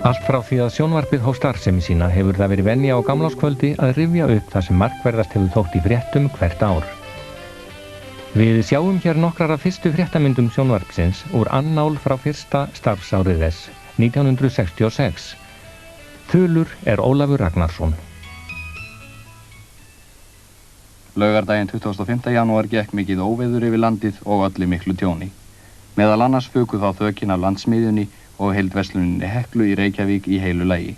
Allt frá því að sjónvarpið hóf starfsemi sína hefur það verið venja á gamlárskvöldi að rifja upp það sem markverðast hefur þótt í fréttum hvert ár. Við sjáum hér nokkrar af fyrstu fréttamyndum sjónvarpsins úr annál frá fyrsta starfsárið þess, 1966. Þulur er Ólafur Ragnarsson. Laugardaginn 25. janúar gekk mikið óveður yfir landið og olli miklu tjóni. Meðal annars fuku þá þökin af landsmiðjunni og heildversluninni Heklu í Reykjavík í heilu lagi.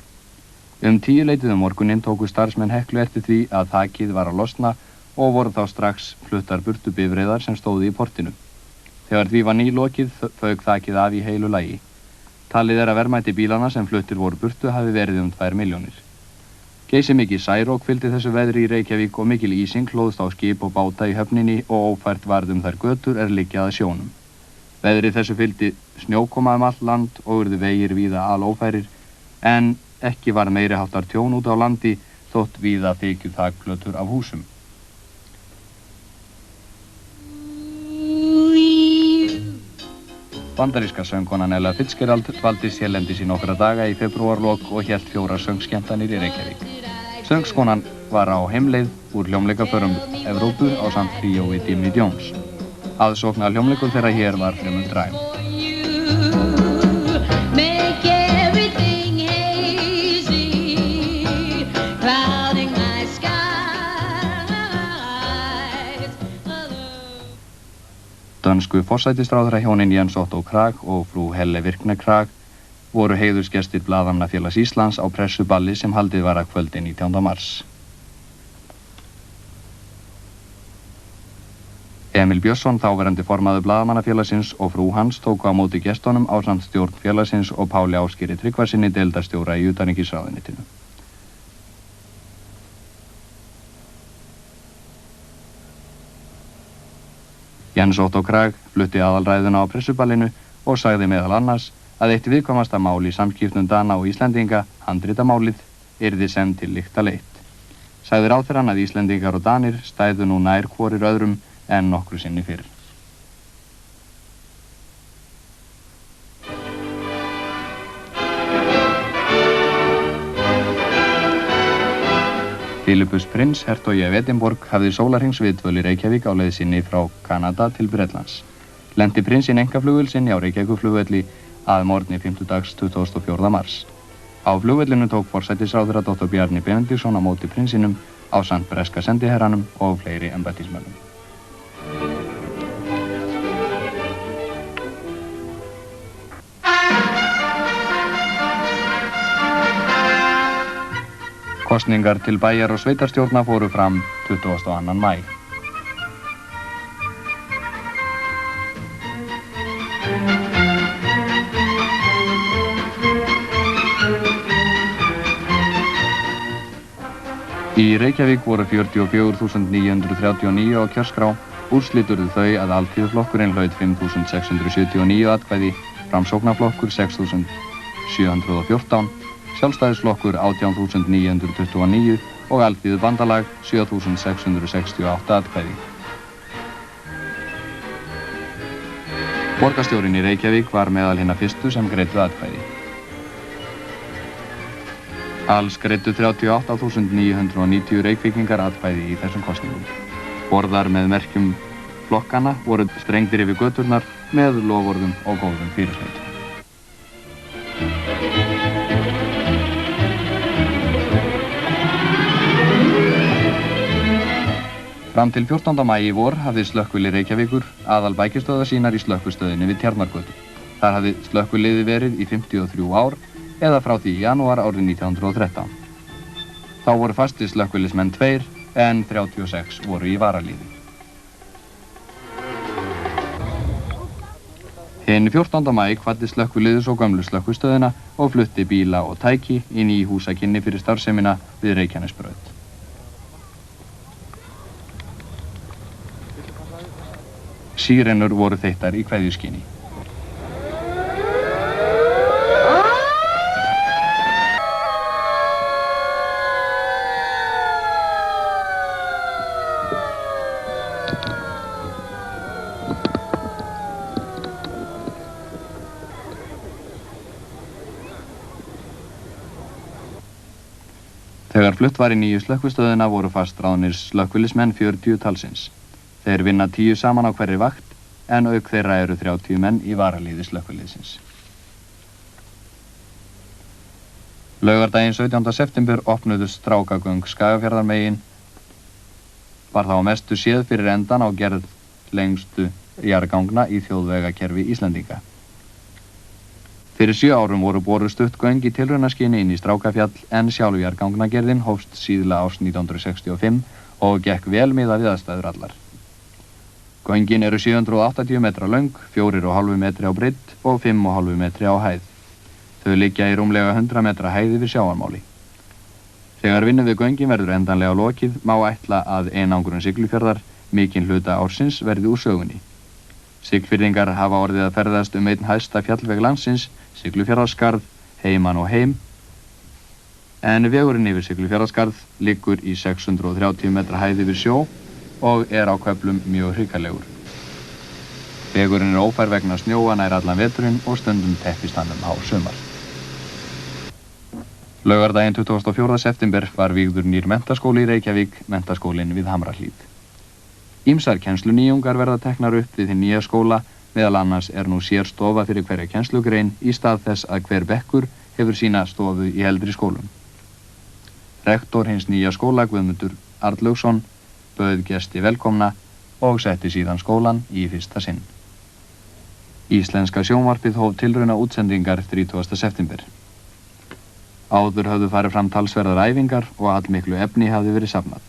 10 morguninn tóku starfsmenn Heklu eftir því að þakið var að losna og voru þá strax fluttar burtu bifreiðar sem stóðu í portinu. Þegar því var nýlokið fauk þakið af í heilu lagi. Talið er að verðmæti bílana sem fluttir voru burtu hafi verið 2 milljónir. Geysi mikið særók fylgdi þessu veðri í Reykjavík og mikil ísing hlóðst á skip og báta í höfninni og ófært varð þær götur er liggja að sjónum. Veðrið þessu fylgdi snjókoma allt land og urðu vegir víða alófærir, en ekki var meiri háttar tjón út á landi þótt víða þykju þakplötur af húsum. Bandaríska söngkonan Ella Fitzgerald dvaldist hérlendis í nokkra daga í febrúarlok og hélt 4 söngskemmtanir í Reykjavík. Söngskonan var á heimleið úr hljómleikaförum Evrópu ásamt tríói Jimmy Jones. Aðsókn að hljómleikum þeirra hér var fremur dræm. Dönsku forsætisráðherra hjónin Jens Otto Krag og frú Helle Virkner Krag voru heiðursgestir Blaðamannafélags Íslands á pressuballi sem haldið var að kvöldi 19. mars. Emil Björnsson, þáverandi formaður Blaðamannafélagsins og frú hans tóku á móti gestunum ásamt stjórn félagsins og Páli Ásgeiri Tryggvasyni deildarstjóra í utanríkisráðuneytinu. Jens Otto Krag flutti aðalræðuna á pressuballinu og sagði meðal annars að eitt viðkvæmasta mál í samskiptum Dana og Íslendinga, handritamálið, yrði senn til lykta leitt. Sagði ráðherrann að Íslendingar og Danir stæðu nú nær hvorir öðrum en nokkru sinni fyrr. Philippus Prins, hertogi af Edinborg, hafði sólarhringsviðdvöl í Reykjavík á leið sinni frá Kanada til Bretlands. Lenti prinsinn einkaflugvél sinni á Reykjavíkurflugvelli að morgni 5. dags 24. mars. Á flugvellinu tók forsætisráðherra Dr. Bjarni Benediktsson á móti prinsinum ásamt breska sendiherranum og fleiri embættismönnum. Kosningar til bæjar og sveitarstjórna fóru fram 22. maí. Í Reykjavík voru 44.939 á kjörskrá. Úrslit urðu þau að Alþýðuflokkurinn hlaut 5.679 atkvæði, Framsóknarflokkur 6.714, Sjálfstæðisflokkur 18.929 og Alþýðubandalag 7.668 atkvæði. Borgarstjórinn í Reykjavík var meðal hinna fyrstu sem greiddu atkvæði. Alls greiddu 38.990 Reykvíkingar atkvæði í þessum kosningum. Borðar með merkjum flokkana voru strengdir yfir göturnar með loforðum og góðum fyrirheit. Fram til 14. maí í vor hafði slökkvili Reykjavíkur aðal bækistöðvar sínar í slökkvistöðinni við Tjarnargötu. Þar hafði slökkviliði verið í 53 ár eða frá því í janúar árið 1913. Þá voru fastir slökkvilismenn 2 en 36 voru í varalífi. Hinn 14. maí kvaddi slökkviliðið svo gömlu slökkvistöðina og flutti bíla og tæki inn í húsakynni fyrir starfsemina við Reykjanesbraut. Sírenur voru þeyttar í kveðjuskyni. Þegar flutt var í nýju slökkvistöðina voru fast ráðnir slökkvilismenn 40 talsins. Þeir vinna 10 saman á hverri vakt, en auk þeirra eru 30 menn í varaliði slökkviliðsins. Laugardaginn 17. september opnuðust strákagöng Skagafjarðarmegin. Var þá mestu séð fyrir endan á gerð lengstu jarðgangna í þjóðvegakerfi Íslendinga. Fyrir 7 árum voru boruð stutt göng í tilraunaskyni inn í Strákafjall, en sjálf jarðgangnagerðin hófst síðla árs 1965 og gekk vel miðað við aðstæður allar. Göngin eru 780 metra löng, 4,5 metri á breidd og 5,5 metri á hæð. Þau liggja í rúmlega 100 metra hæð yfir sjávarmáli. Þegar vinnu við göngin verður endanlega lokið, má ætla að einangrun Siglufjarðar, mikinn hluta ársins, verði úr sögunni. Siglfirðingar hafa orðið að ferðast einn hæsta fjallveg landsins, Siglufjarðarskarð, heiman og heim, en vegurinn yfir Siglufjarðarskarð liggur í 630 metra hæð yfir sjó og er á köflum mjög hrikalegur. Vegurinn er ófær vegna snjóa nær allan veturinn og stundum teppist hann á sumar. Laugardaginn 24. september var vígður nýr menntaskóli í Reykjavík, menntaskólinn við Hamrahlíð. Ýmsar kennslunýjungar verða teknar upp við hinn nýja skóla, meðal annars er nú sér stofa fyrir hverja kennslugrein í stað þess að hver bekkur hefur sína stofu í eldri skólum. Rektor hins nýja skóla, Guðmundur Arnlaugsson, bauð gesti velkomna og setti síðan skólan í fyrsta sinn. Íslenska sjónvarpið hóf tilrauna útsendingar 30. september. Áður höfðu farið fram talsverðar æfingar og allmiklu efni hafði verið safnað.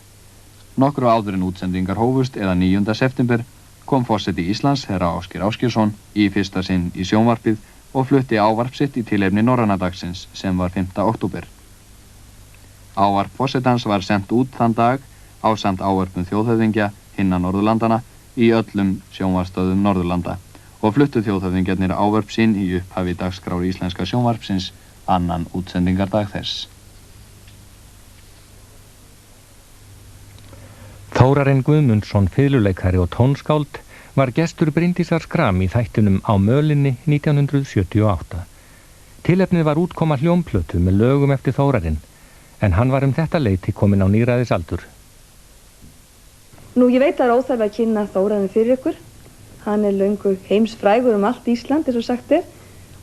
Nokkru áður en útsendingar hófust, eða 9. september, kom forseti Íslands, herra Ásgeir Ásgeirsson, í fyrsta sinn í sjónvarpið og flutti ávarp sitt í tilefni Norrænadagsins, sem var 5. október. Ávarp forsetans var sent út þann dag ásamt ávarpum þjóðhöfðingja hinna Norðurlandana í öllum sjónvarpsstöðvum Norðurlanda og fluttu þjóðhöfðingjarnir ávarp sín í upphafi dagskrár íslenska sjónvarpsins annan útsendingardag þess. Þórarinn Guðmundsson, fiðluleikari og tónskáld, var gestur Bryndísar Schram í þættinum Á mölinni 1978. Tilefnið var útkoma hljómplötu með lögum eftir Þórarinn, en hann var þetta leyti kominn á níræðisaldur. Nú, ég veit að það er óþarfi að kynna Þórarinn fyrir ykkur. Hann er löngu heimsfrægur allt Ísland, eins og sagt er,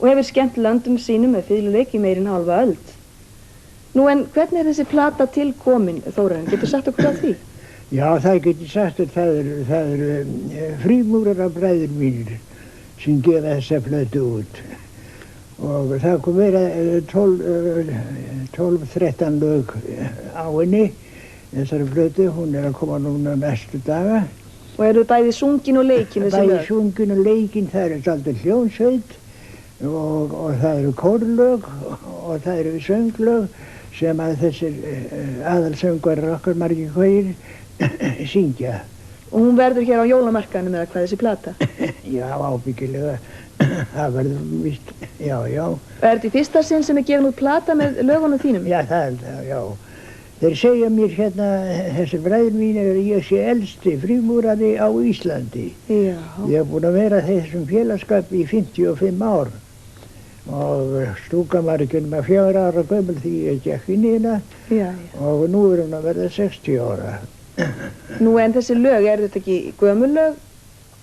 og hefur skemmt löndum sínum með fiðluleik í meirinn hálfa öld. Nú, en hvernig er þessi plata til komin, Þórarinn? Getur sagt okkur á því? Já, það getur sagt að það eru frímúrarabræður mínir sem gefa þessa plötu út. Og það kom vera 12-13 lög á henni, þessari plötu. Hún er að koma núna næstu daga. Og eru bæði sungin og leikin þessi lög? Bæði sungin og leikin, það eru svolítið hljómsveit og það eru kórlög og það eru sönglög sem að þessir aðalsöngvarar okkar margir hverjir syngja. Og hún verður hér á jólamarkaðnum eða hvað þessi plata? Já, ábyggilega. Það verður víst, já. Er þetta í fyrsta sinn sem er gefin út plata með lögunum þínum? Já, það er það, já. Þeir segja mér hérna, þessir bræður mínir, að ég sé elsti frímúrari á Íslandi. Já. Ég hef búin að vera þessum félagskap í 55 ár. Og stúkan var ekki um að 4 ára gömul því ég gekk inn í hérna. Já. Og nú er hún að verða 60 ára. Nú, en þessi lög, er þetta ekki gömul lög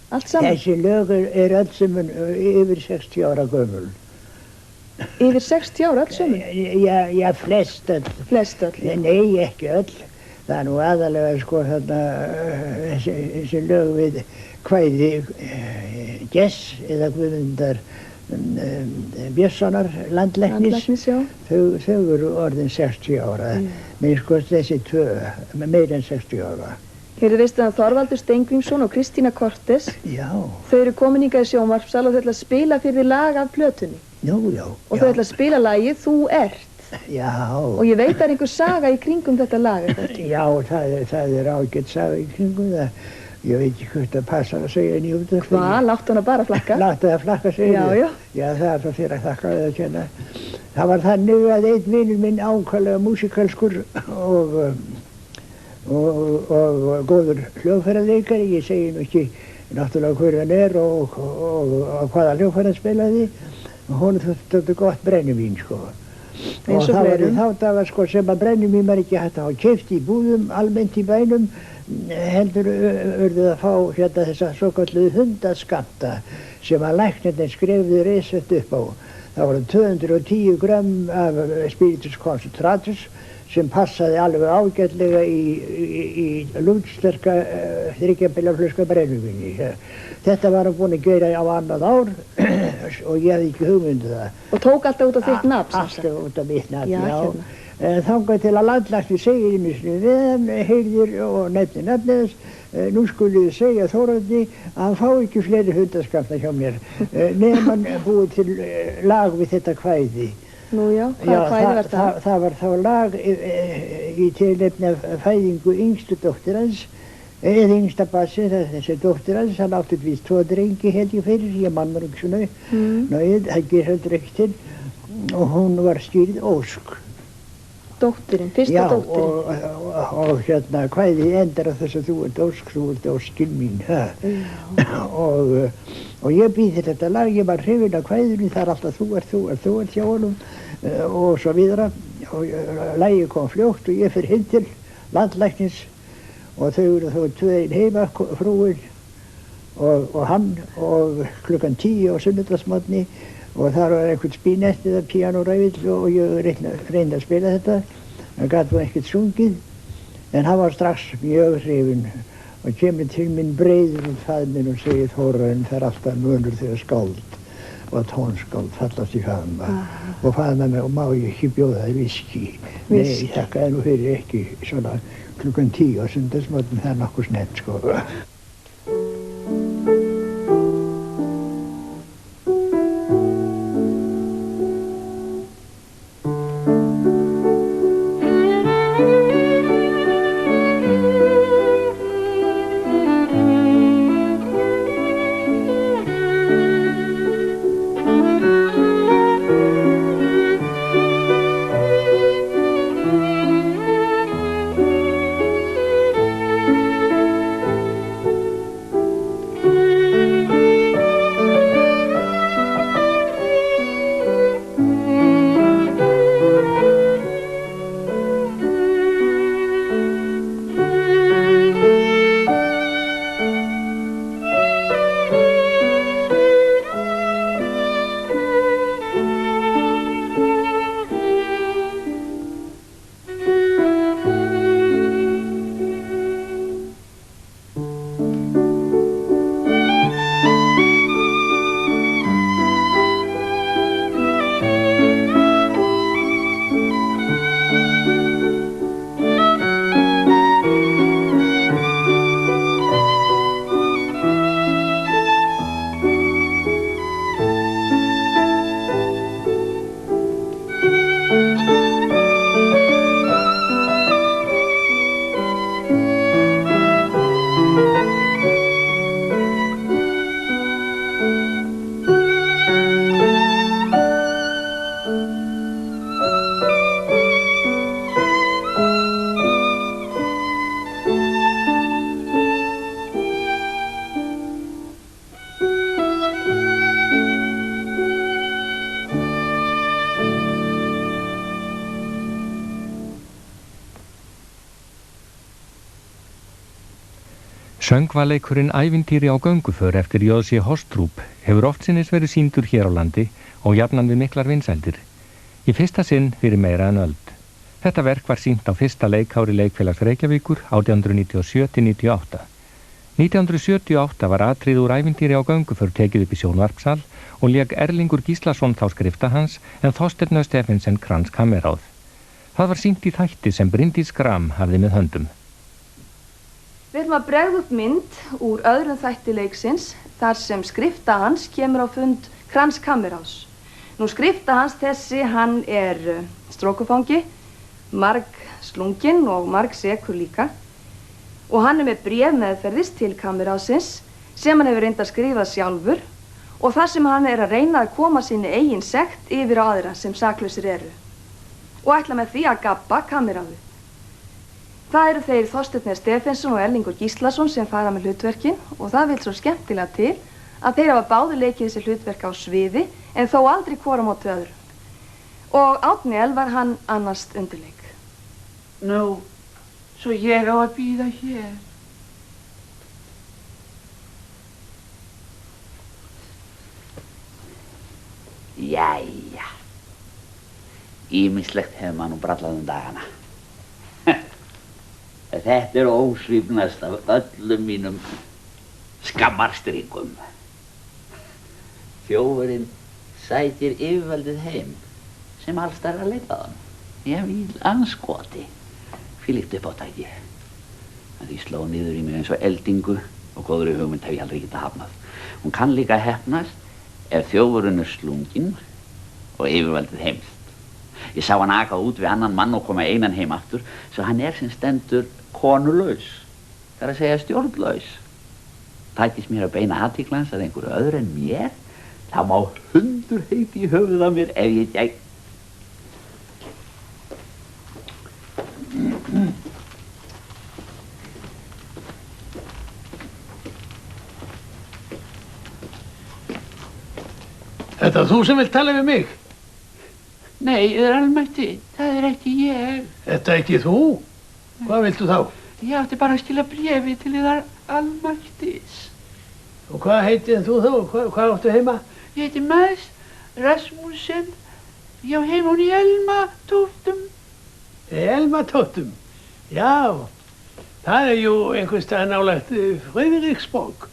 allt saman? Þessi lög er allt saman yfir 60 ára gömul. Yfir 60 ára allt saman? Já, flest öll. Flest öll, já. Nei, ekki öll. Það er nú aðalega sko þarna þessi lög við kvæði Gess eða Guðmundar Björnssonar, landlæknis, þau eru orðin 60 ára, með sko þessi tvö, meir en 60 ára. Heyrðu, veistu að Þorvaldur Steingrímsson og Kristína Kortes, já, þau eru komin hingað í sjónvarpssal og þau ætla að spila fyrir þig lag af plötunni. Já. Og þau ætla að spila lagið Þú ert. Já. Og ég veit að það er einhver saga í kringum þetta lag, Já, það er ágætt saga í kringum það. Ég veit ekki hvort það passar að segja henni út af því. Hvað? Láttu hana bara flakka? Láttu það flakka, segja þið. Já. Já, það er það þér að þakka það að kenna. Það var þannig að einn vinur minn ákvæmlega músikalskur og góður hljóðfæraleikari. Ég segi nú ekki náttúrulega hver hann er og hvaða hljóðfæri hann spilaði. Og hún þurfti gott brennivín, sko. Og það var í þá daga sko sem að brennivín var ekki hægt að hafa keypt í búðum, almennt í bænum, heldur urðu að fá hérna þessa svokölluðu hundaskammta sem að læknirnir skrifðu resept upp á. Það voru 210 grömm af spiritus concentratus sem passaði alveg ágætlega í lútsterka þryggjabílaflösku brennivíni. Þetta var hann búinn að gera á annað ár og ég hefði ekki hugmyndu það. Og tók alltaf út af þitt nafn? Alltaf út af mitt nafn, já. Þangað til að landlæknir segir í mislu við hann, heyrðir og nefnir þess, nú skulle þið segja Þórarni að hann fá ekki fleiri hundaskammta hjá mér, nema hann búið til lag við þetta kvæði. Nú já, hvað kvæði var það? Það var þá lag í tilefni af fæðingu yngstu dóttir hans, eða yngsta bassi, þessi dóttir hans, hann átti víst 2 drengi held ég fyrir, ég mannur ekki svona, það ger heldur ekki til, og hún var skýrð Ósk. Dóttirinn, fyrsta dóttirinn. Já, og hérna kvæði endar á þess að þú ert Ósk, þú ert Óskinn mín, og ég býð þetta lag, ég var hrifinn af kvæðinu, það er alltaf þú ert hjá honum, og svo vidara, og lagið kom fljótt og ég fyrir hinn til landlæknis, og þau eru þá 2 heima, frúin og hann, og klukkan 10 á sunnudagsmorgni, og þar var einhvern spínett eða píanóræfill og ég reyndi að spila þetta. Hann gat nú ekkert sungið, en hann var strax mjög hrifinn og kemur til minn breiður faðminn og segir Þórarinn, það er alltaf munur þegar skáld og tónskáld fallast í faðma. Og faðma mig og má ég ekki bjóða þér viski. Nei, þakkaði nú fyrir ekki svona klukkan 10 á sunnudagsmorgni, það er nokkuð snett sko. Söngvaleikurinn Ævintýri á gönguför eftir J.C. Hostrup hefur oftsinnis verið sýndur hér á landi og jafnan við miklar vinsældir. Í fyrsta sinn fyrir meira en öld. Þetta verk var sýnt á fyrsta leikári Leikfélags Reykjavíkur 1897-98. 1978 var atrið úr Ævintýri á gönguför tekið upp í sjónvarpsal og lék Erlingur Gíslason þá skrifta hans en Þorsteinn Stephensen krans kammeráð. Það var sýnt í þætti sem Bryndís Gram hafði með höndum. Við ætlum að bregða upp mynd úr öðrum þætti leiksins þar sem skrifta hans kemur á fund Krans kammeráðs. Nú skrifta hans þessi, hann er strókufangi, marg slunginn og marg sekur líka og hann er með bréf meðferðis til kammeráðsins sem hann hefur reyndað að skrifa sjálfur og þar sem hann er að reyna að koma sinni eigin sekt yfir á aðra sem saklausir eru og ætla með því að gabba kammeráðu. Það eru þeir Þorsteinn Stephensen og Erlingur Gíslason sem fara með hlutverkin og það vil svo skemmtilega til að þeir hafa báðir leikið þessi hlutverk á sviði en þó aldrei hvora móti öðru. Og Árni Elvar, hann annast undirleik. Nú, svo ég á að bíða hér. Jæja. Ýmislegt hefur maður nú brallað dagana. Þetta ósvífnast af öllum mínum skammarstríkum. Þjófurinn sætir yfirvaldið heim sem allstar að leita hann. Ég vil anskoti. Fylgt upp á tæki. Því sló niður í mig eins og eldingu og góðri hugmynd hef ég aldrei getað hafnað. Hún kann líka heppnast ef þjófurinn slunginn og yfirvaldið heimst. Ég sá hann aka út við annan mann og koma einan heim aftur, svo hann sem stendur konulaus, það að segja stjórnlaus. Tækist mér að beina athygli hans að einhverju öðru en mér, þá má hundur heiti í höfuð á mér ef ég gæti. Þetta þú sem vilt tala við mig? Nei, almætti, það ekki ég. Þetta ekki þú? Hvað viltu þá? Ég átti bara að skila bréfi til þar almættis. Og hvað heitið þú þá? Hvað áttu heima? Ég heiti Mads Rasmussen. Ég á heima hún í Elmatóttum. Elmatóttum? Já, það jú einhvers staðar nálægt Friðriksborg.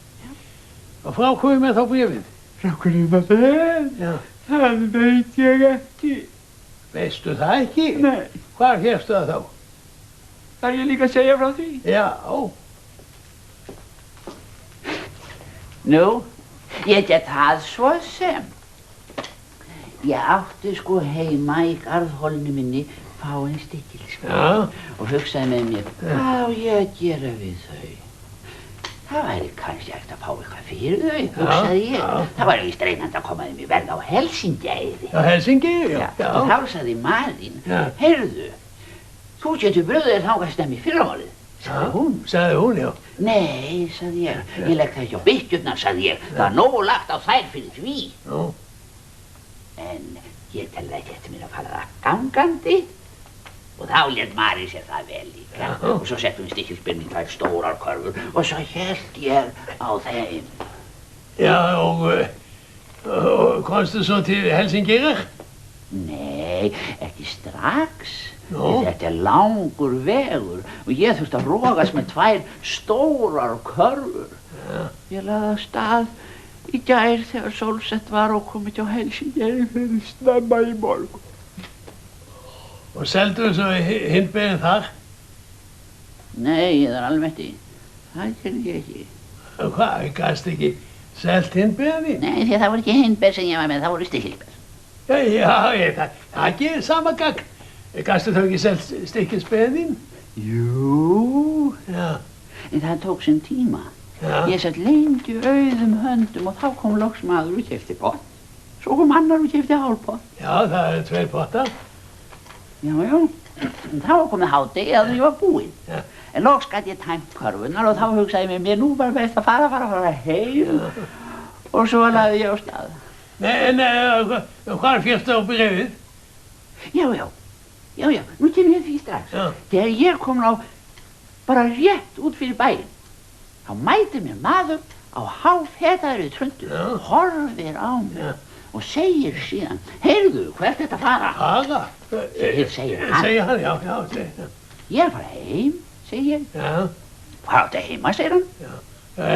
Og frá hvað með þá bréfið? Frá hverju var það? Já. Það veit ég ekki. Veistu það ekki? Nei. Hvar hérstu það þá? Þarf ég líka að segja frá því? Já. Nú, ég get það svo sem. Ég átti sko heima í garðholinu minni fáein stykkilsbréf. Já. Og hugsaði með mér, hvað á ég að gera við þau? Það væri kannski hægt að fá eitthvað fyrir þau, hugsaði ég. Já. Það væri víst reynandi að koma þeim í verð á Helsingieyri. Já, Helsingieyri, já. Og þá sagði maðurinn, heyrðu, þú getur brugðið þér þangað stemmi fyrramálið, sagði hún. Sagði hún, já. Nei, sagði ég legg það ekki á byttjurnar, sagði ég. Það er nógu lagt á þær fyrir því. Já. En ég telði ekki eftir mér að fara það gangandi. Og þá lét Mari sér það vel líka. Og svo settum við stykkilsbyrni í tvær stórar körfur og svo hélt ég á þeim. Já, og komstu svo til Helsingírar? Nei, ekki strax. Þetta langur vegur og ég þurfti að rogast með tvær stórar körfur. Ég lagði af stað í gær þegar sólsett var og komið til Helsingíri fyrir snemma í morgun. Og seldu þú svo hindberinn þar? Nei, það er alveg það gerði ég ekki. Hvað, gast ekki selt hindberinn? Nei, því það voru ekki hindber sem ég var með, það voru stykkilsber. Já, það gerir sama gagn. Gastu þá ekki selt stykkilsberinn? Jú. Já. En það tók sinn tíma. Já. Ég satt lengi auðum höndum og þá kom loks maður og keypti pott. Svo kom annar og keypti hálfpott. Já, það eru 2 pottar. Já, en þá var komið hádegi að ég var búinn. Já. En loks gat ég tæmt körfunar og þá hugsaði ég með mér, nú var best að fara heim. Og svo lagði ég á stað. En hvar fyrstu á bréfið? Já, nú kem ég því strax. Já. Þegar ég kom á bara rétt út fyrir bæinn, þá mætir mér maður á háfetaðri tröndu, horfir á mig og segir síðan, heyrðu, hvert þetta fara? Fara? Segir hann. Segir hann, já, segir hann. Ég er að fara heim, segir ég. Já. Hvað áttu heima, segir hann. Já.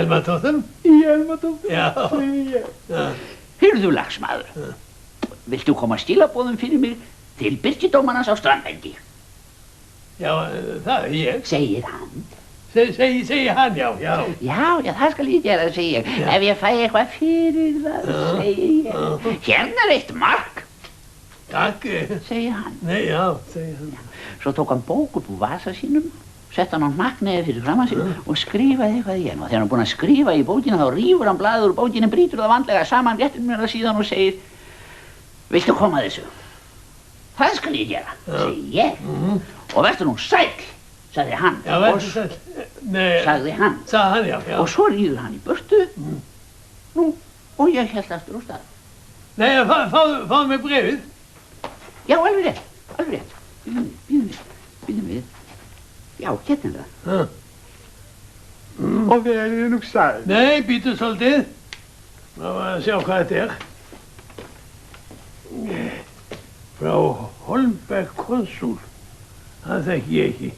Elmatóttum? Í Elmatóttum, já, segir ég. Já. Heyrðu, lagsmaður, viltu koma skilaboðum fyrir mig til Birgidómarans á Strandvendi? Já, það er ég. Segir hann. Segir hann, já. Já, það skal ég gera, segir ég. Ef ég fæ eitthvað fyrir það, segir ég. Hérna er 1 mark. Takk. Segir hann. Nei, já, segir hann. Svo tók hann bók upp úr vasa sínum, sett hann á hnakknefið fyrir framan sig og skrifaði eitthvað í hann. Og þegar hann er búinn að skrifa í bókina þá rífur hann blaðið úr bókinu, brýtur það vandlega saman, réttir mér það síðan og segir, viltu koma að þessu? Það skal ég gera, segir ég. Og vertu nú sæll, sagði hann. Já, vertu sæll. Nei. Sagði hann. Sagði hann, já. Og svo ríður hann í burtu. Nú, og ég hélt aftur á stað. Nei, fáðu mig bréfið. Já, alveg rétt. Býðum við. Já, hérna er það. Og verið nú sæl. Nei, býtu svolítið. Má að sjá hvað þetta er. Frá Holmberg konsúl. Það þekki ég ekki.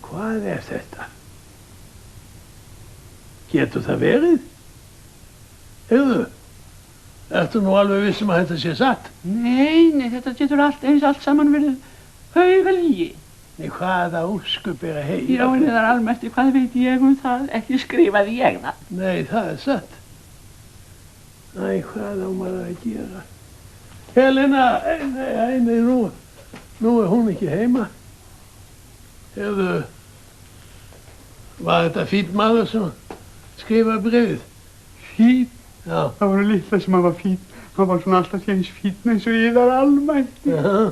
Hvað er þetta? Getur það verið? Heyrðu, ertu nú alveg viss að þetta sé satt? Nei, þetta getur allt saman verið haugalígi. Nei, hvaða óskup er að heyra? Já, en það er almennt, hvað veit ég það? Ekki skrifaði ég það. Nei, það er satt. Æ, hvað á maður að gera? Helena, nei, nú er hún ekki heima. Heyrðu, var þetta fínn maður sem skrifaði bréfið? Fín? Já. Það voru litla sem hann var fín. Hann var svona alltaf eins fín eins og ég þar almætti. Já.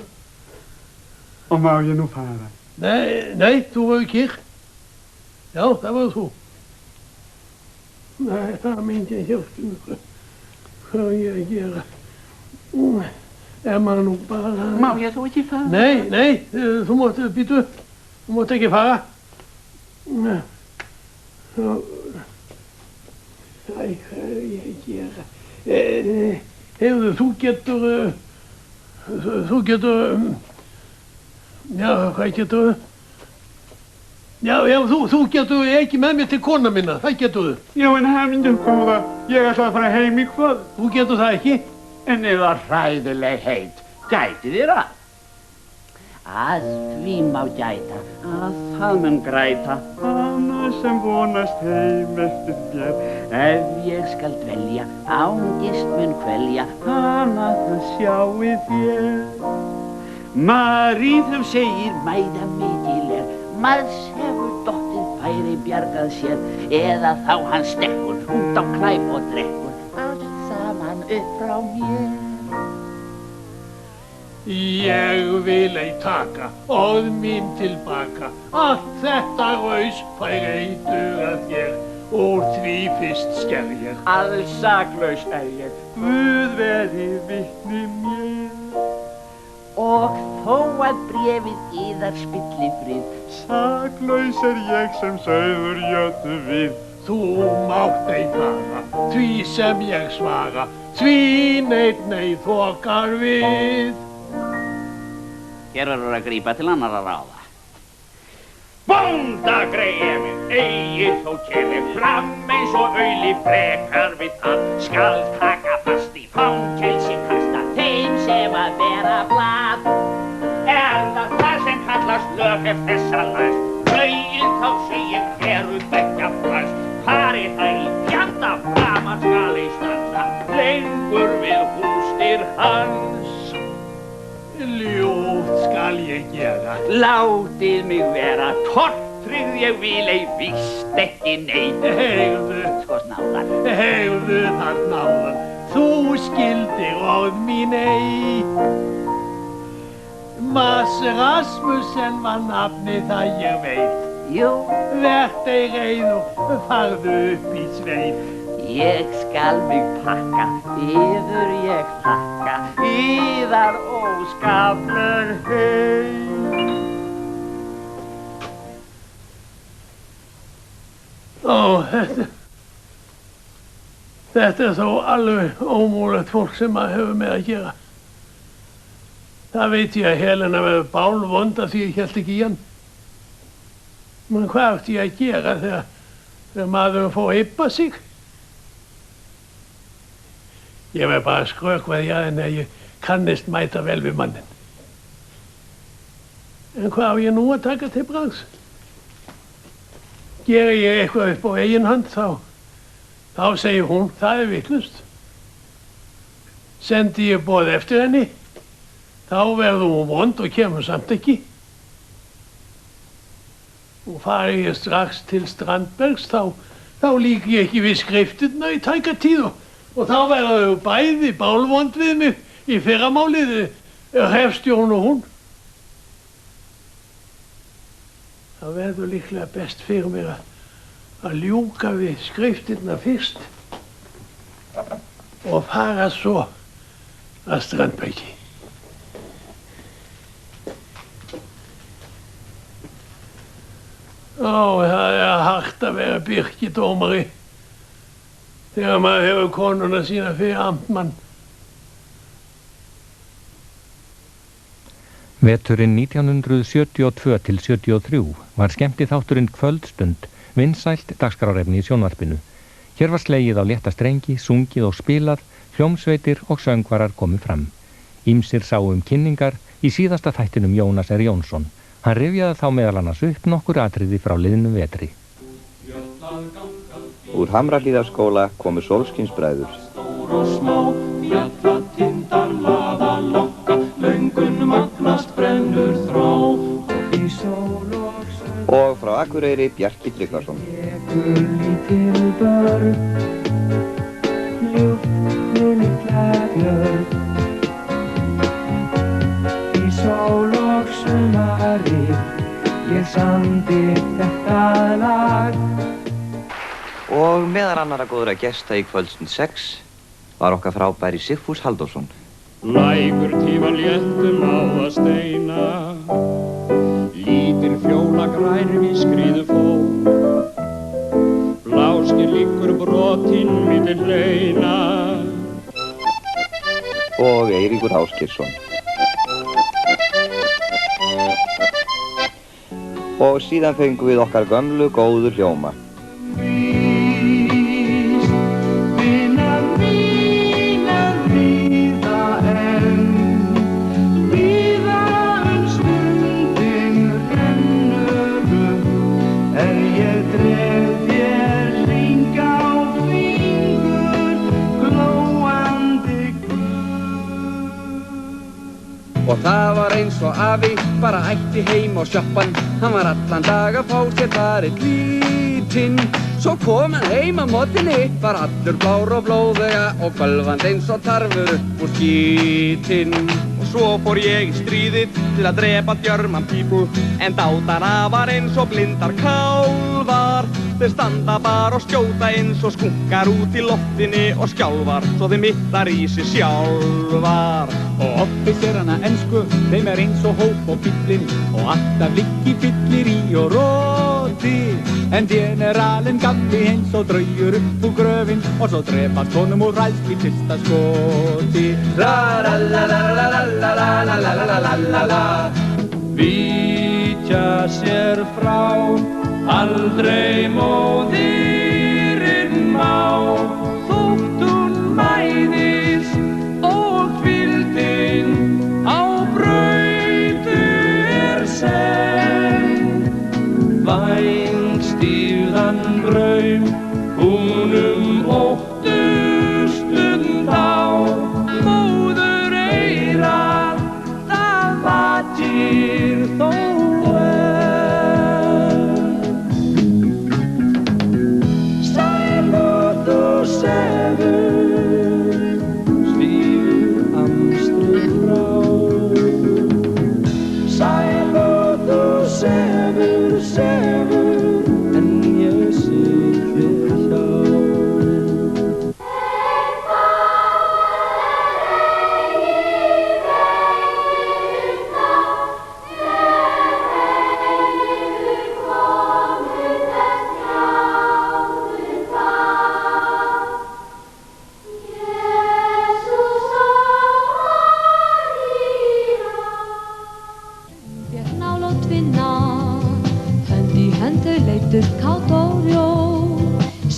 Og má ég nú fara? Nei, þú var kyrr. Já, það var þú. Nei, það myndi ég hjálpa mig. Hvað á ég að gera? Maður nú bara... Má ég þú ekki fara? Nei, þú mátt býtu. Þú mátt ekki fara. Æ, hvað er ég að gera? Heyrðu, þú getur... Já, hvað getur þú? Já, þú getur ekki með mér til kona minna, það getur þú. Já, en hamingjan góða, ég ætla að fara heim í kvöld. Þú getur það ekki? En ef það hræðileg heit, gæti þér að? Að því má gæta, að það mun græta. Hana sem vonast heim eftir þér. Ef ég skal dvelja, ángist mun kvelja, hana það Sjáið þér. Maríðum segir mæða mikil maðs hefur dottið færi bjargað sér, eða þá hann stekkur út á knæp og drekkur allt saman upp frá mér. Ég vil ei taka orð mín tilbaka, allt þetta raus fær ei dugað þér, úr því fyrst sker ég. Alls saklaus er ég, Guð verið vitni mér. og þó að bréfið yðar spilli frið, Saklaus er ég sem sauður jötu við. Þú mátt ei fara, því sem ég svara, því nei þokar við. hér verður að grípa til annarra ráða. Bóndagreið minn, eigi þó kemur fram eins og auðli frekar við það, skal taka fast í fangelsi kasta þeim sem að bera blað. Það sem kallast lög þessa last, lögin þá segir heru beggja flast, farið það í fjanda framar skal ei standa, lengur við húsdyr hans. Ljúft skal ég gera. Látið mig vera, tortrið ég vil ei víst ekki nei. Heyrðu, Sko snáðar. heyrðu þarna áðan, þú skildir orð mín ei. Mads Rasmussen var nafnið það ég veit. Jú, Vert ei reið og farðu upp í sveit. ég skal mig pakka, yður ég þakka, yðar óskapler heim. Ó, þetta er þó alveg ómúlegt fólk sem maður hefur með að gera. Það veit ég að Helena verður bálvond af því ég hélt ekki í hann. Men hvað átti ég að gera þegar maður fór að yppa sig? Ég verð bara að skrökveðja henni að ég kannist mæta vel við mannin. En hvað á ég nú að taka til bragðs? Geri ég eitthvað upp á eigin hand þá segir hún, það er vitlaust. Sendi ég boð eftir henni, þá verður hún vond og kemur samt ekki. Og fari ég strax til Strandbergs, þá lík ég ekki við skriftirna í tæka tíð og þá verður þau bæði bálvond við mig í fyrramálið, Hrefstjón og hún. Það verður líklega best fyrir mér að ljúka við skriftirna fyrst og fara svo að Strandbergi. Það hægt að vera birkidómari þegar maður hefur konuna sína fyrir amtmann. Veturinn 1972 til 73 var skemmtiþátturinn Kvöldstund vinsælt dagskrárefni í sjónvarpinu. Hér var slegið á létta strengi, sungið og spilað, hljómsveitir og söngvarar komu fram. Ýmsir sáu kynningar í síðasta þættinum Jónas R. Jónsson. Hann rifjaði þá meðal annars upp nokkur atriði frá liðnum vetri. Úr Hamrahlíðarskóla komu Sólskinsbræður. Stór og smá, fjalla, tindar, laða, lokka, löngun magnast brennur þrá. Í sól og sönd. Og frá Akureyri Bjarki Tryggvason. Tekur lítil börn, ljúft við litla björn. Í sól og sumari, ég samdi þetta lag. Og meðal annarra góðra gesta í Kvöldstund 6 var okkar frábæri Sigfús Halldórsson. Lækur tífa léttum á að steina, lítil fjóla grær við skriðu fór. Bláskir liggur brotinn milli hleina. Og Eiríkur Ásgeirsson. Og síðan fengum við okkar gömlu góðu hljóma. Og það var eins og afi bara ætti heim á sjoppan. Hann var allan dag að fá sér þar eitt lítinn. Svo kom hann heim á móttinni, var allur blár og blóðuga og bölvand eins og tarfur upp úr skítinn. Og svo fór ég í stríðið til að drepa German people, en dátana var eins og blindar kálfar. Þeir standa bara og skjóta eins og skunkar út í loftinni og skjálfar, svo þeim mittar í sig sjálfar. Og Oppi sér hana ensku, þeim eins og hóp og bíllinn, og alltaf liggi fyllir í og róti. En generalinn gamli eins og draugur upp úr gröfin, og svo drepast honum úr ræðslu í fyrsta skoti. La-la-la-la-la-la-la-la-la-la-la-la-la. Víkja sér frá, aldrei móðirinn má, þótt hún mæðist og hvíldin á brautu senn. Vængstýrðan draum, húnum óttustum þá, móður eyrað, það vakir þó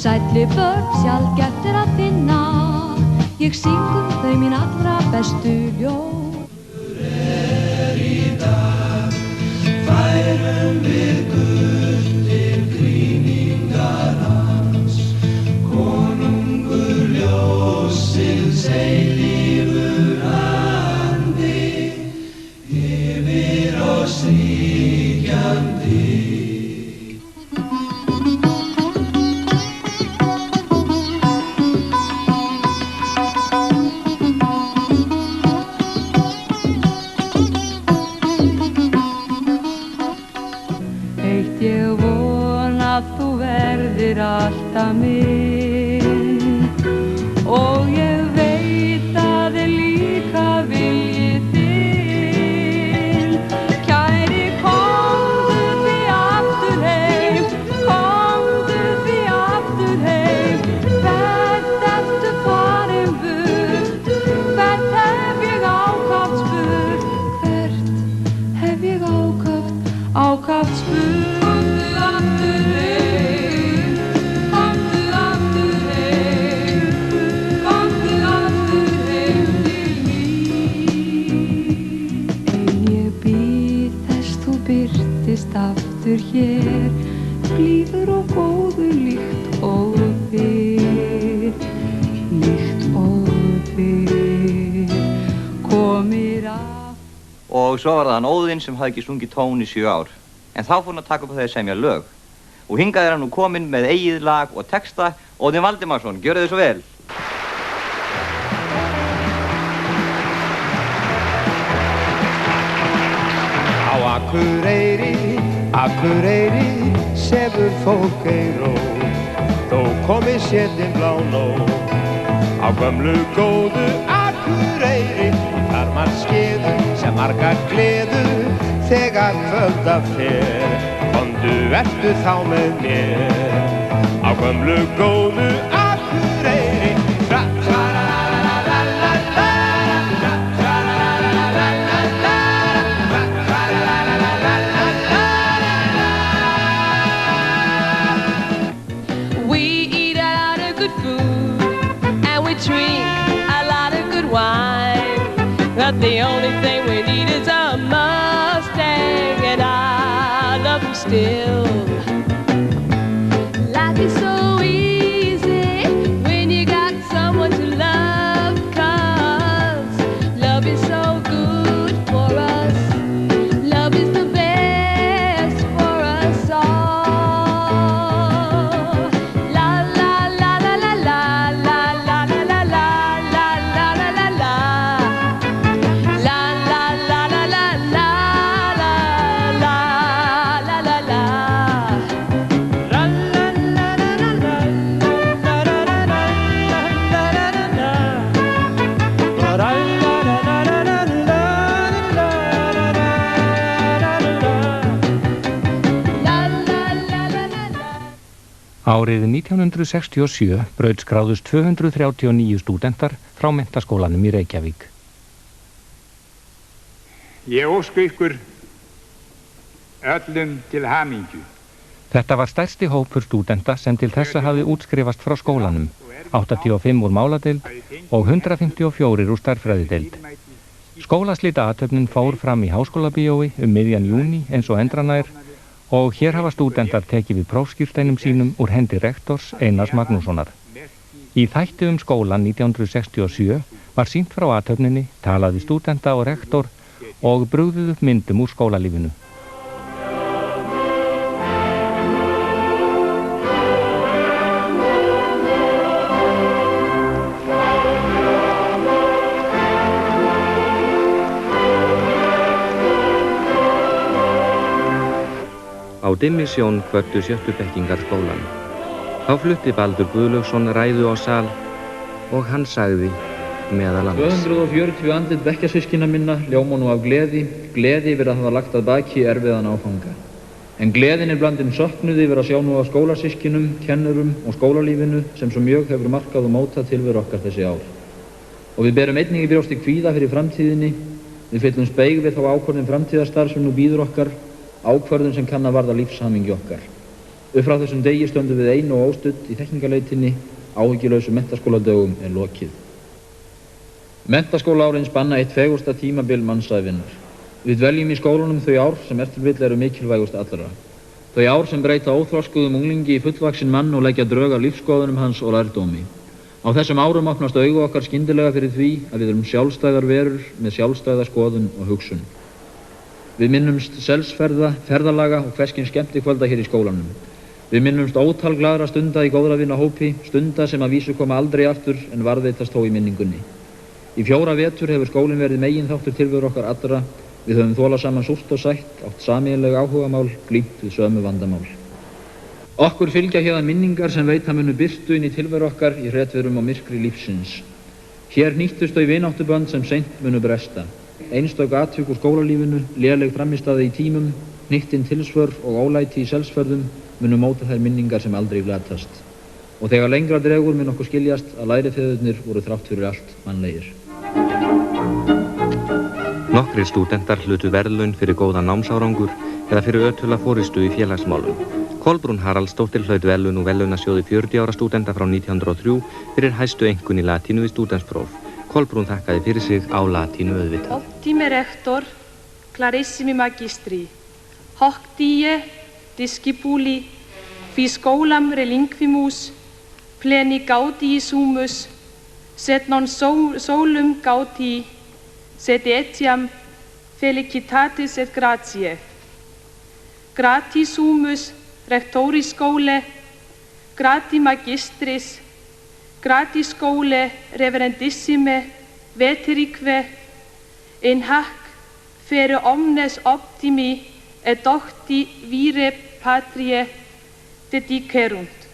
Sætli börn sjaldgæft að finna, ég syng þau mín allra bestu ljóð. Í dag færum við gull til gríningar hans, konungur ljósins eilífur andi, yfir oss ríkjandi. Alltaf minn, og ég veit að stendur hér, blíður og góður líkt og fyrr, líkt og fyrr, komir af. Og svo var það hann Óðinn sem hafði ekki sungið tón í 7 ár. En þá fór hann að taka upp á því að semja lög. Og hingað hann nú kominn með eigið lag og texta. Óðinn Valdimarsson, gjörðu þið svo vel. Á Akureyri, Akureyri, sefur fólk ei ró, þó komi sétin blá nóg. Á gömlu góðu Akureyri, þar margt skeður sem margar gleður, þegar kvölda fer, komdu vertu þá með mér. Á gömlu góðu Akureyri, but the only thing we need is a Mustang, and I love him still. Life is so easy when you got someone to love, 'cause love is so good for us. Love is the best for us all. La la la la la la la la la la la la la la la la. Árið 1967 brautskráðust 239 stúdentar frá menntaskólanum í Reykjavík. Ég óska ykkur öllum til hamingju. Þetta var stærsti hópur stúdenta sem til þessa hafði útskrifast frá skólanum, 85 úr máladeild og 154 úr stærðfræðideild. Skólaslita athöfnin fór fram í Háskólabíói miðjan júní eins og endranær, og hér hafa stúdentar tekið við prófskírteinum sínum úr hendi rektors Einars Magnússonar. Í þætti skólan 1967 var sýnt frá athöfninni, talaði stúdenta og rektor og brugðuð upp myndum úr skólalífinu. Á Dimmisjón kvöddu 7. bekkingar skólan. Þá flutti Baldur Guðlaugsson ræðu á sal og hann sagði meðal annars: 240 andlit bekkjarsystkina minna ljóma nú af gleði yfir að hafa lagt að baki erfiðan áfanga. En gleðin blandin söknuði yfir að sjá nú af skólasystkinum, kennurum og skólalífinu sem svo mjög hefur markað og mótað tilveru okkar þessi ár. Og við berum einnig í brjósti kvíða fyrir framtíðinni. Við fyllum speig við þá ákvörðun framtíðarstarf sem nú býður okkar, ákvörðun sem kann að varða lífshamingi okkar. Upp frá þessum degi stöndum við ein og óstudd í þekkingarleitinni, áhyggjulausu menntaskóladögum lokið. Menntaskólaárin spanna eitt fegursta tímabil mannsævinnar. Við dveljum í skólanum þau ár sem eftir vill eru mikilvægust allra. Þau ár sem breyta óþroskuðum unglingi í fullvaxinn mann og leggja drög af lífsskoðunum hans og lærdómi. Á þessum árum opnast augu okkar skyndilega fyrir því að við erum sjálfstæðar verur með sjálfstæða skoðun og hugsun. Við minnumst selsferða, ferðalaga og hverskins skemmtikvölda hér í skólanum. Við minnumst ótal glaðra stunda í góðra vinahópi, stunda sem að vísu koma aldrei aftur en varðveitast þó í minningunni. Í 4 vetur hefur skólinn verið megin þáttur tilveru okkar allra. Við höfum þolað saman súrt og sætt, átt sameiginleg áhugamál, glímt við sömu vandamál. Okkur fylgja hérðan minningar sem veita munu birtu inn í tilveru okkar í hretverum og myrkri lífsins. Hér nýttust þau vináttubönd sem seint munu bresta. Einstök atvik úr skólalífinu, léleg frammistaði í tímum, hnittin tilsvör og ólæti í selsferðum munu móta þær minningar sem aldrei glatast. Og þegar lengra dregur mun okkur skiljast að lærifeðurnir voru þrátt fyrir allt mannlegir. Nokkrir stúdentar hlutu verðlaun fyrir góðan námsárangur eða fyrir ötula forystu í félagsmálum. Kolbrún Haraldsdóttir hlaut verðlaun úr verðlaunasjóði 40 ára stúdenta frá 1903 fyrir hæstu einkunn í latínu við stúdentspróf. Kolbrún þakkaði fyrir sig á latínu auðvitað. Optime rector, clarissimi magistri, hoc die discipuli, qui scolam relinquimus, pleni gaudiis sumus, sed non solum gaudii, sed etiam felicitatis et gratiae. Grati sumus rectoris scholae, grati magistris, grati scholae reverendissime veterique, in hac fere omnes optimi et docti vire patriae dedicerunt.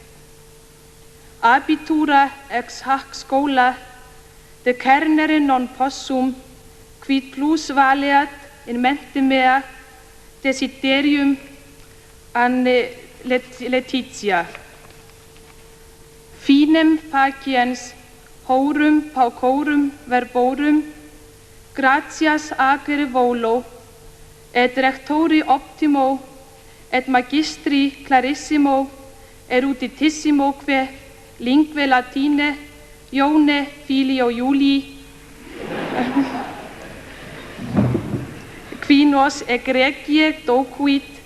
Abitura ex hac schola decernere non possum, quid plus valeat in mente mea desiderium an Laetitia. Finem faciens horum paucorum verborum, gratias agere volo, et rectori optimo, et magistri clarissimo, eruditissimoque, lingue latine, Ione filio Julii, qui nos egregie docuit,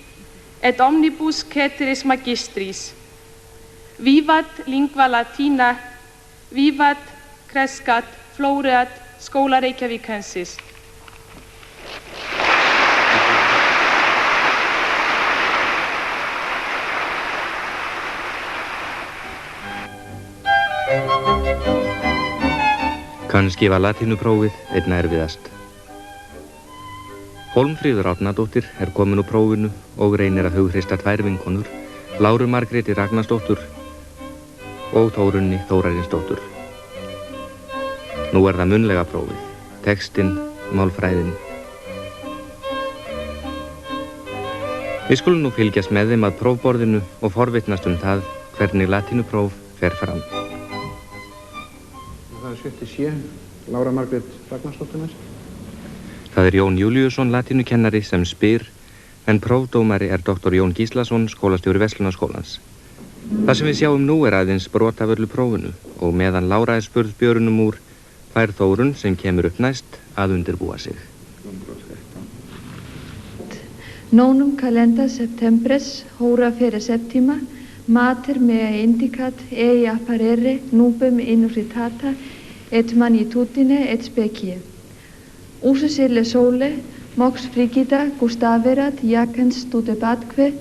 et omnibus ceteris magistris. Vivat lingua latina, vivat crescat, floreat, Schola Reykjavikensis. Kannski var latínuprófið einna erfiðast. Hólmfríður Árnadóttir er komin úr prófinu og reynir að hughrista 2 vinkonur, Láru Margréti Ragnarsdóttur og Þórunni Þórarinsdóttur. Nú er það munnlega prófið, textinn, málfræðin. Við skulum nú fylgjast með þeim að prófborðinu og forvitnast það hvernig latínupróf fer fram. Það er 7. C, Lára Margrét Ragnarsdóttir næst. Það er Jón Júlíusson, latínukennari, sem spyr, en prófdómari er Dr. Jón Gíslason, skólastjóri Verslunarskólans. Það sem við sjáum nú er aðeins brot af öllu prófinu og meðan Lára er spurð björunum úr, fær Þórunn, sem kemur upp næst, að undirbúa sig. Nonum calenda septembres, hora fere septima, mater mea indicat ei apparere nubem inusitata et magnitudine et specie. Usus ille sole, mox frigida gustaverat jacens studebatque,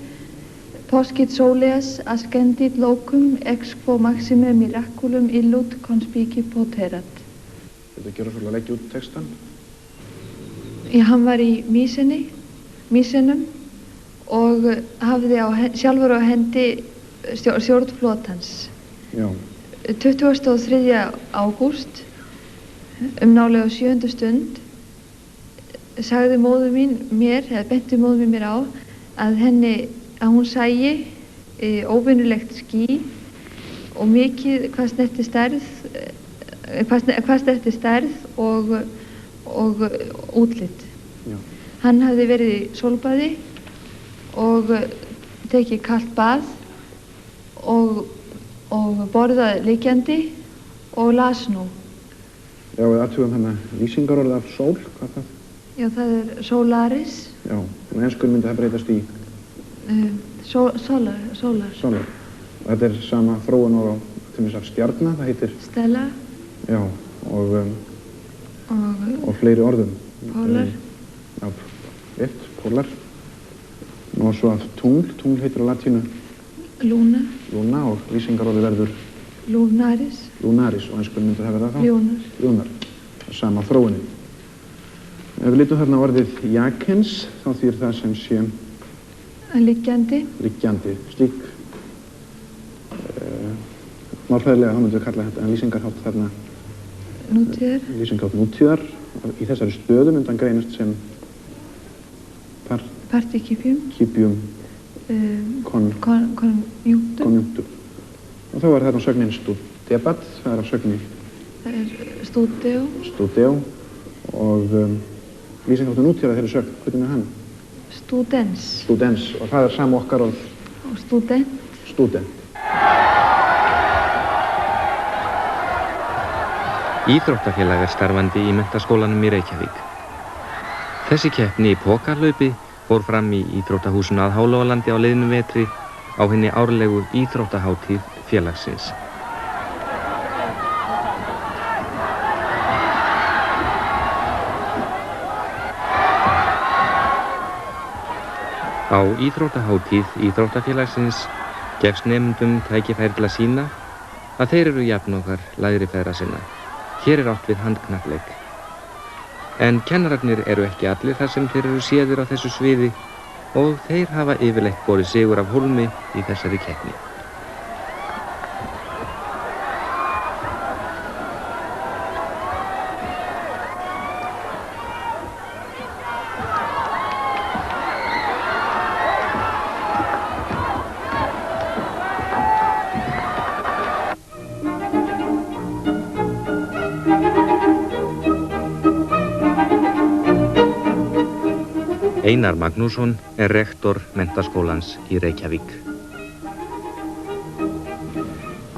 poscit soleas ascendit locum ex quo maxime miraculum illud conspici poterat. Þetta gera svolítið að leggja út textan? Hann var í Mísenum og hafði sjálfur á hendi stjórn flotans. Já. 23. ágúst, nálega 7. stund, sagði móður mín mér, eða benti móður mín mér á, að hún sæi óvinnulegt ský og mikið hvað snerti stærð og útlit. Já. Hann hafði verið í sólbaði og tekið kalt bað og borðað liggjandi og las nú. Já, við athugum lýsingarorðið af sól, hvað er það? Já, það er solaris. Já, en enskur myndi það breytast í? Solar. Solar. Þetta er sama þróun og til þess að stjarna, það heitir? Stella. Já, og fleiri orðum. Pólar. Já, pólar. Og svo að tungl heitir á latínu? Luna. Luna og lýsingarorðið verður? Lunaris. Lunaris og enskur myndi það verða þá? Lunar. Sama þróunin. Ef við lítum þarna orðið jacens, þá þýðir það sem sé liggjandi. Slík málfræðilega þá myndum við kalla þetta lýsingarhátt þarna nútíðar. Lýsingarhátt nútíðar. Í þessari stöðu myndi hann greinast sem participium conjunctum. Og þá var þarna sögnin studebat, það er af sögni studeo og lýsingarháttu nútíðar þeirri sögn, hvernig er hann? Studens, og það er sama okkar orð? Og student. Íþróttafélag er starfandi í menntaskólanum í Reykjavík. Þessi keppni í pokarhlaupi fór fram í íþróttahúsinu að Hálogalandi á liðnum vetri á hinni árlegu íþróttahátíð félagsins. Á íþróttahátíð íþróttafélagsins gefst nemendum tækifæri til að sýna að þeir eru jafn okkar lægri feðra sinna. Hér átt við handknattleik. En kennararnir eru ekki allir þar sem þeir eru séðir á þessu sviði og þeir hafa yfirleitt borið sigur af hólmi í þessari keppni. Einar Magnússon er rektor menntaskólans í Reykjavík.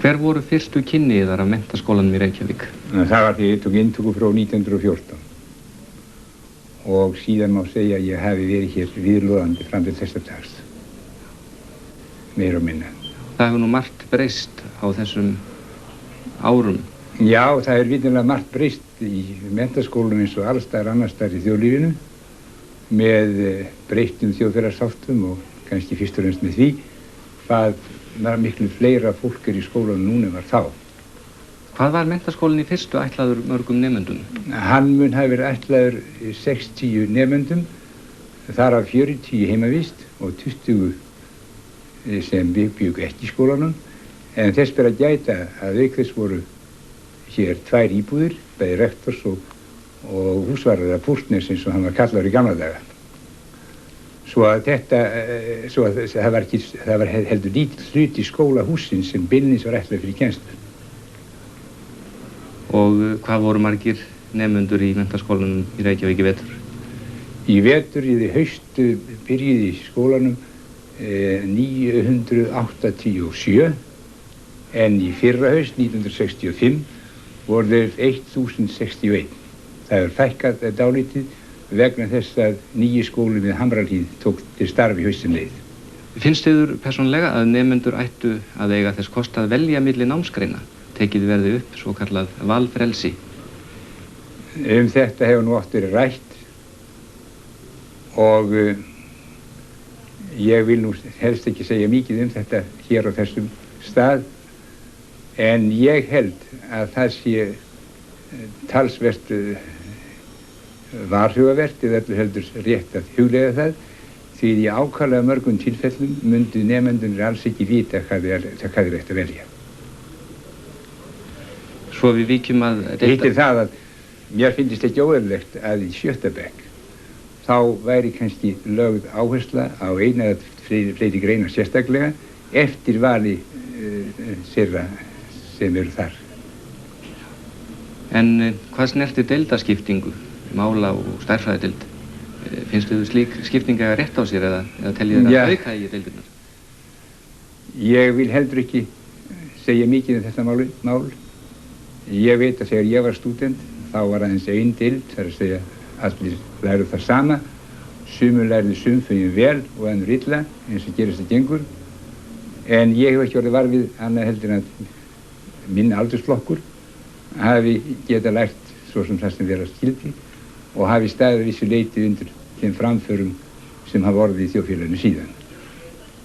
Hver voru fyrstu kynni þar af menntaskólanum í Reykjavík? Það var því ég tók inntöku frá 1914 og síðan má segja að ég hafi verið hér viðloðandi fram til þessa dags. Meira og minna. Það hefur nú margt breyst á þessum árum. Já, það er vitanlega margt breyst í menntaskólum eins og allstaðar annars staðar í þjóðlífinu með breyttum þjóðfélagsháttum og kannski fyrst og fremst með því hvað miklu fleira fólk er í skólanum núna en var þá. Hvað var menntaskólinn í fyrstu ætlaður mörgum nemendum? Hann mun hafi verið ætlaður 60 nemendum, þar af 40 heimavist og 20 sem byggu ekki í skólanum, en þess ber að gæta að auk þess voru hér 2 íbúðir, bæði rektors og húsvarðara Púrtnes eins og hann var kallaður í gamla daga. Svo að það var heldur lítill hluti skólahússins sem beinlínis var ætlað fyrir kennslu. Og hvað voru margir nemendur í menntaskólanum í Reykjavík í vetur? Í vetur, í haust byrjuði í skólanum 987 en í fyrra haust 1965 voru þeir 1061. Það hefur fækkað dálítið vegna þess að nýji skóli við Hamrahlíð tók til starfi haustin leið. Finnst þið persónulega að nemendur ættu að eiga þess kost að velja milli námsgreina? Tekið verði upp svo kallað valfrelsi? Þetta hefur nú oft verið rætt og ég vil nú helst ekki segja mikið þetta hér á þessum stað, en ég held að það sé talsvert varhugavert eða öllu heldur rétt að hugleiða það, því í ákaflega mörgum tilfellum myndu nemendurnir alls ekki vita hvað er rétt að velja. Svo við víkjum að Hitt er það að mér finnst ekki óeðlilegt að í 7. bekk þá væri kannski lögð áhersla á eina eða fleiri greinar sérstaklega eftir vali þeirra sem eru þar. En hvað snertir deildaskiptingu, mála og stærðfræðideild? Finnst þið slík skipting að rétt á sér eða teljið þið að auka í deildirnar? Ég vil heldur ekki segja mikið um þetta mál. Ég veit að þegar ég var stúdent þá var aðeins ein deild, það er að segja allir læru það sama, sumur lærðu sumfögin vel og önnur illa eins og gerist það gengur, en ég hef ekki orðið var við annað heldur en að minn aldursflokkur hafi geta lært svo sem það sem vera skildi og hafi staðið vissu leyti undir þeim framförum sem hafa orðið í þjóðfélaginu síðan.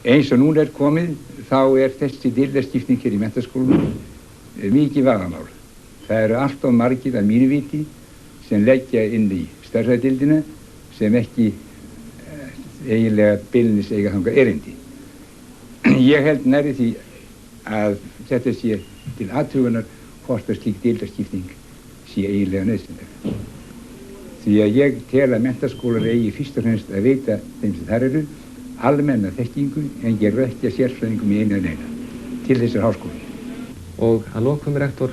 Eins og núna er komið þá er þessi deildaskipting hér í menntaskólanum mikið vafamál. Það eru allt of margir að mínu viti sem leggja inn í stærðfræðideildina sem ekki eiginlega beinlínis eiga þangað erindi. Ég held nærri því að þetta sé til athugunar hvort að slík deildaskipting sé eiginlega nauðsynleg. Því að ég tel að menntaskólar eigi fyrst og fremst að veita þeim sem þar eru almenna þekkingu en gerur ekki að sérfræðingum í einu en eina til þessar háskóli. Og að lokum, rektor,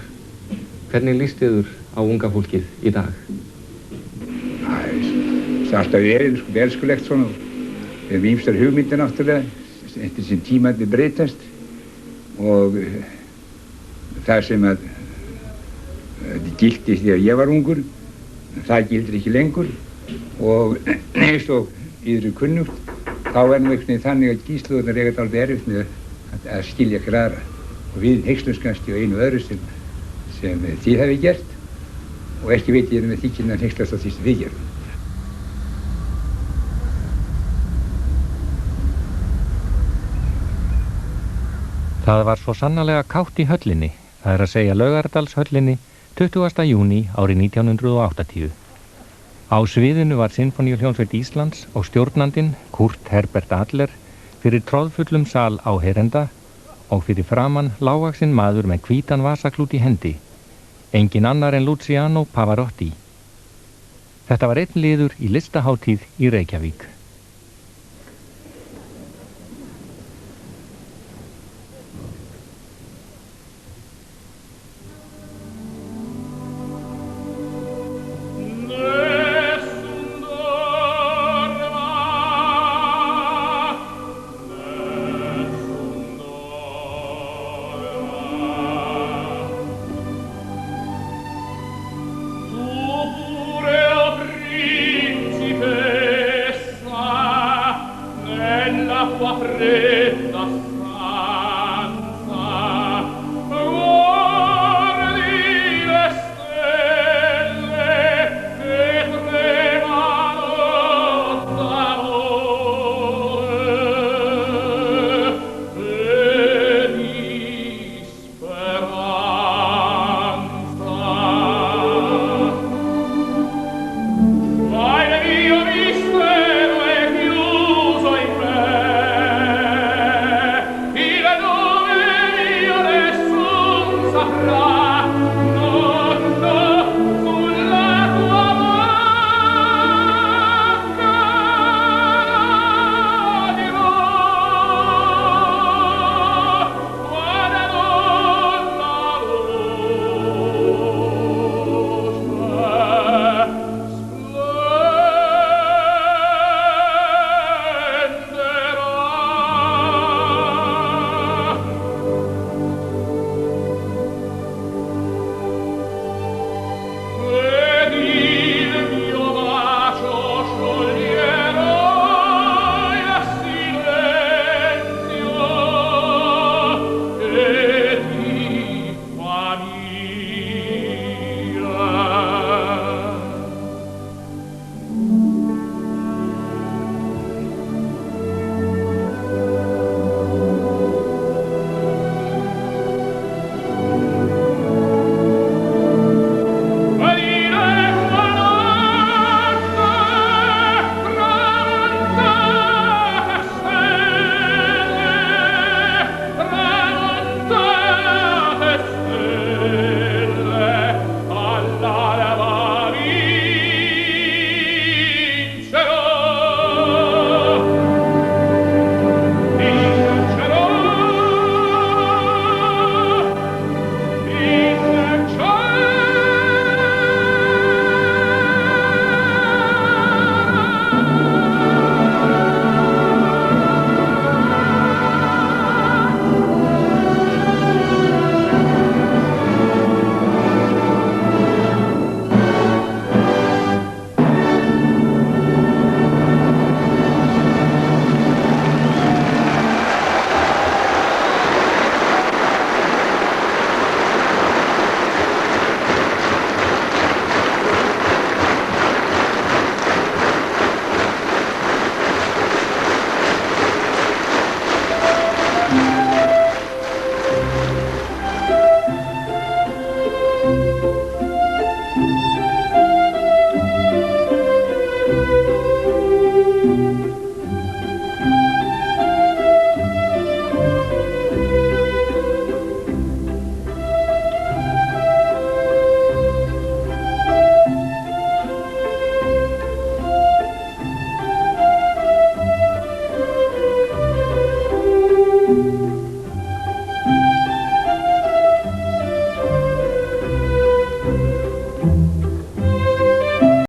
hvernig líst þið á unga fólkið í dag? Það er alltaf verið velskulegt svona og ýmsar hugmyndir náttúrulega eftir sem tímandi breytast og það sem að gildi þegar ég var ungur, það gildir ekki lengur og eins og yfir kunnugt, þá nú einhvern veginn þannig að gíslóðurnar eiga dálítið erfitt með að skilja hver aðra. Og við hneykslumst kannski á einu öðru sem þið hefði gert og ekki veit ég með því kynna að hneykslast á því sem við gerum. Það var svo sannarlega kátt í höllinni, það er að segja Laugardalshöllinni, 20. júní árið 1980. Á sviðinu var Sinfóníuhljómsveit Íslands og stjórnandinn Kurt Herbert Adler fyrir troðfullum sal áheyrenda og fyrir framann lágvaxinn maður með hvítan vasaklút í hendi, engin annar en Luciano Pavarotti. Þetta var einn liður í listahátíð í Reykjavík.